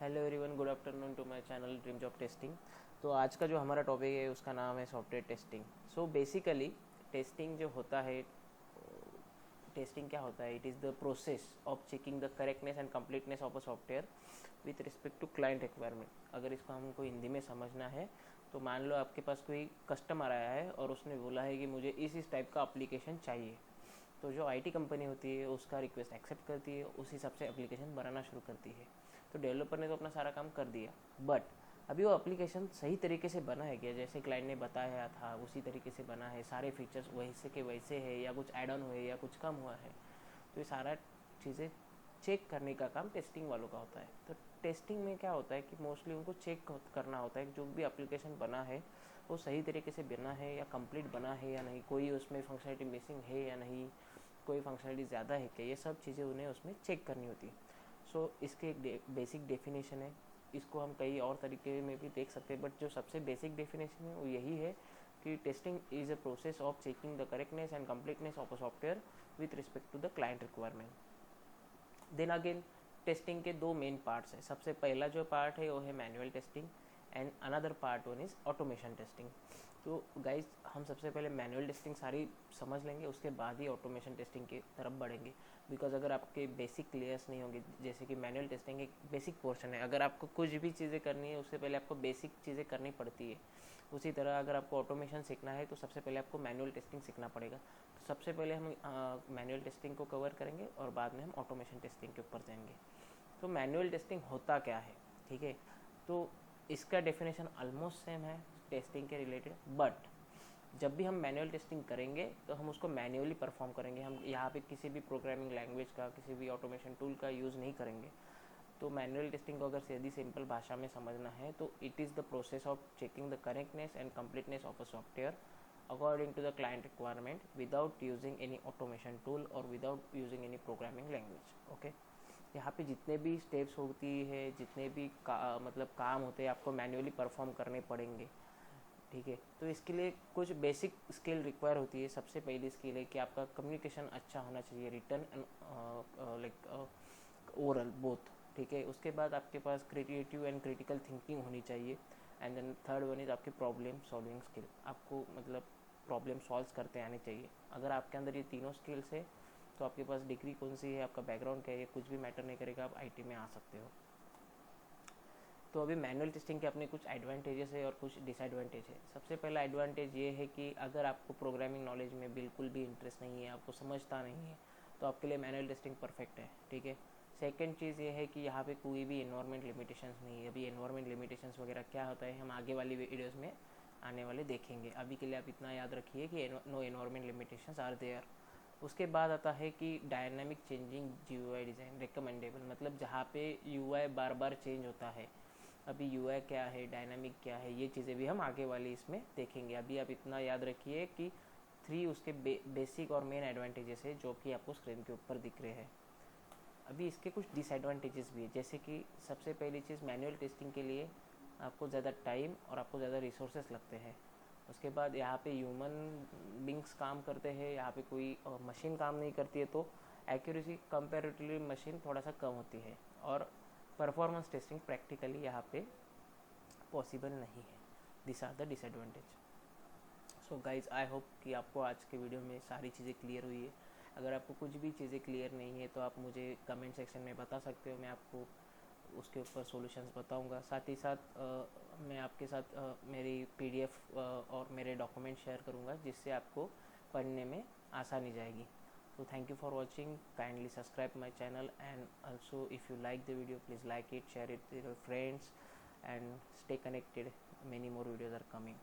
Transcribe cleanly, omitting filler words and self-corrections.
Hello everyone, good afternoon to my channel dream job testing. तो आज का जो हमारा टॉपिक है उसका नाम है software testing. So basically testing जो होता है, टेस्टिंग क्या होता है? It is the process of checking the correctness and completeness of a software with respect to client requirement. अगर इसको हमको हिंदी में समझना है तो मान लो आपके पास कोई कस्टमर आया है और उसने बोला है कि मुझे इस टाइप का एप्लीकेशन चाहिए। तो जो आईटी कंपनी होती है उसका रिक्वेस्ट एक्सेप्ट करती है, उस हिसाब से एप्लीकेशन बनाना शुरू करती है। तो डेवलपर ने तो अपना सारा काम कर दिया, बट अभी वो एप्लीकेशन सही तरीके से बना है क्या? जैसे क्लाइंट ने बताया था उसी तरीके से बना है, सारे फीचर्स वैसे के वैसे है, या कुछ ऐड ऑन हुए या कुछ कम हुआ है? तो ये सारा चीज़ें चेक करने का काम टेस्टिंग वालों का होता है। तो टेस्टिंग में क्या होता है कि मोस्टली उनको चेक करना होता है जो भी एप्लीकेशन बना है वो सही तरीके से बना है या कंप्लीट बना है या नहीं, कोई उसमें फंक्शनलिटी मिसिंग है या नहीं, कोई फंक्शनलिटी ज़्यादा है क्या, ये सब चीज़ें उन्हें उसमें चेक करनी होती है। सो इसके एक बेसिक डेफिनेशन है। इसको हम कई और तरीके में भी देख सकते हैं, बट जो सबसे बेसिक डेफिनेशन है वो यही है कि testing is a process of checking the correctness and completeness of a software with respect to the client requirement. Then again testing के दो मेन पार्ट्स हैं। सबसे पहला जो पार्ट है वो है manual testing and another part one is automation testing. तो गाइज हम सबसे पहले मैनुअल टेस्टिंग सारी समझ लेंगे, उसके बाद ही ऑटोमेशन टेस्टिंग की तरफ बढ़ेंगे। बिकॉज अगर आपके बेसिक क्लियर्स नहीं होंगे, जैसे कि मैनुअल टेस्टिंग एक बेसिक पोर्शन है, अगर आपको कुछ भी चीज़ें करनी है उससे पहले आपको बेसिक चीज़ें करनी पड़ती है। उसी तरह अगर आपको ऑटोमेशन सीखना है तो सबसे पहले आपको मैनुअल टेस्टिंग सीखना पड़ेगा। तो सबसे पहले हम मैनुअल टेस्टिंग को कवर करेंगे और बाद में हम ऑटोमेशन टेस्टिंग के ऊपर जाएंगे। तो मैनुअल टेस्टिंग होता क्या है, ठीक है? तो इसका डेफिनेशन ऑलमोस्ट सेम है टेस्टिंग के रिलेटेड, बट जब भी हम मैनुअल टेस्टिंग करेंगे तो हम उसको मैन्युअली परफॉर्म करेंगे। हम यहाँ पे किसी भी प्रोग्रामिंग लैंग्वेज का, किसी भी ऑटोमेशन टूल का यूज़ नहीं करेंगे। तो मैनुअल टेस्टिंग को अगर सीधी सिंपल भाषा में समझना है तो it is the process of checking the correctness and completeness of a software according to the client requirement without using any automation tool और without using any programming language. Okay, यहाँ पे जितने भी स्टेप्स होती है, जितने भी मतलब काम होते हैं, आपको मैन्युअली परफॉर्म करने पड़ेंगे, ठीक है? तो इसके लिए कुछ बेसिक स्किल रिक्वायर होती है। सबसे पहली स्किल है कि आपका कम्युनिकेशन अच्छा होना चाहिए, written and like oral both, ठीक है? उसके बाद आपके पास क्रिएटिव एंड क्रिटिकल थिंकिंग होनी चाहिए। And then third one is आपकी प्रॉब्लम सॉल्विंग स्किल। आपको मतलब प्रॉब्लम सॉल्व करते आने चाहिए। अगर आपके अंदर ये तीनों स्किल्स है तो आपके पास डिग्री कौन सी है, आपका बैकग्राउंड क्या है, ये कुछ भी मैटर नहीं करेगा, आप आईटी में आ सकते हो। तो अभी मैनुअल टेस्टिंग के अपने कुछ एडवांटेजेस है और कुछ डिसएडवांटेज है। सबसे पहला एडवांटेज ये है कि अगर आपको प्रोग्रामिंग नॉलेज में बिल्कुल भी इंटरेस्ट नहीं है, आपको समझता नहीं है, तो आपके लिए मैनुअल टेस्टिंग परफेक्ट है, ठीक है? सेकेंड चीज़ ये है कि यहाँ पे कोई भी एनवायरमेंट लिमिटेशंस नहीं है। अभी एनवायरमेंट लिमिटेशंस वगैरह क्या होता है हम आगे वाली वीडियोज़ में आने वाले देखेंगे। अभी के लिए आप इतना याद रखिए कि no environment limitations are there. उसके बाद आता है कि dynamic changing GUI design recommendable, मतलब जहाँ पे UI बार बार चेंज होता है। अभी UI क्या है, डायनामिक क्या है, ये चीज़ें भी हम आगे वाली इसमें देखेंगे। अभी आप इतना याद रखिए कि 3 उसके बेसिक और मेन एडवांटेजेस है जो कि आपको स्क्रीन के ऊपर दिख रहे हैं। अभी इसके कुछ डिसएडवांटेजेस भी है, जैसे कि सबसे पहली चीज़ मैनुअल टेस्टिंग के लिए आपको ज़्यादा टाइम और आपको ज़्यादा रिसोर्सेस लगते हैं। उसके बाद यहाँ पे ह्यूमन बींग्स काम करते हैं, यहाँ पे कोई मशीन काम नहीं करती है, तो एक्यूरेसी कंपेरेटिवली मशीन थोड़ा सा कम होती है और परफॉर्मेंस टेस्टिंग प्रैक्टिकली यहाँ पे पॉसिबल नहीं है। This are the disadvantage. So guys I hope कि आपको आज के वीडियो में सारी चीज़ें क्लियर हुई है। अगर आपको कुछ भी चीज़ें क्लियर नहीं है तो आप मुझे कमेंट सेक्शन में बता सकते हो, मैं आपको उसके ऊपर सॉल्यूशंस बताऊंगा। साथ ही साथ मैं आपके साथ मेरी PDF और मेरे डॉक्यूमेंट शेयर करूंगा जिससे आपको पढ़ने में आसानी जाएगी। So thank you for watching. Kindly subscribe my channel, and also if you like the video, please like it, share it with your friends, and stay connected. Many more videos are coming.